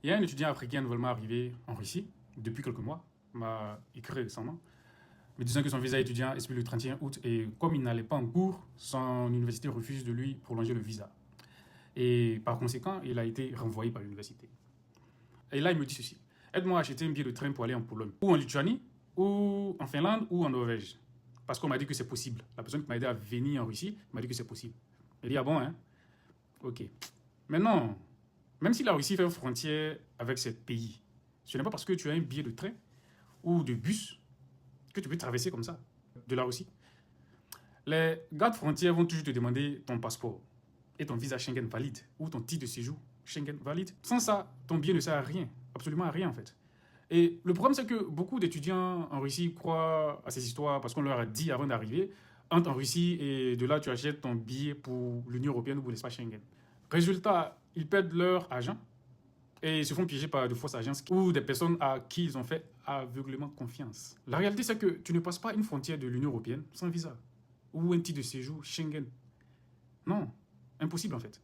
Il y a un étudiant africain nouvellement arrivé en Russie depuis quelques mois, m'a écrit récemment, me disant que son visa étudiant expire le 31 août et comme il n'allait pas en cours, son université refuse de lui prolonger le visa. Et par conséquent, il a été renvoyé par l'université. Et là, il me dit ceci. Aide-moi à acheter un billet de train pour aller en Pologne, ou en Lituanie, ou en Finlande, ou en Norvège. Parce qu'on m'a dit que c'est possible. La personne qui m'a aidé à venir en Russie m'a dit que c'est possible. Il dit, ah bon, hein? Ok. Maintenant, même si la Russie fait une frontière avec ces pays, ce n'est pas parce que tu as un billet de train ou de bus que tu peux traverser comme ça de la Russie. Les gardes frontières vont toujours te demander ton passeport et ton visa Schengen valide ou ton titre de séjour Schengen valide. Sans ça, ton billet ne sert à rien, absolument à rien en fait. Et le problème, c'est que beaucoup d'étudiants en Russie croient à ces histoires parce qu'on leur a dit avant d'arriver, entre en Russie et de là, tu achètes ton billet pour l'Union européenne ou pour l'espace Schengen. Résultat, ils perdent leur argent et se font piéger par de fausses agences ou des personnes à qui ils ont fait aveuglément confiance. La réalité, c'est que tu ne passes pas une frontière de l'Union européenne sans visa ou un titre de séjour Schengen. Non, impossible en fait.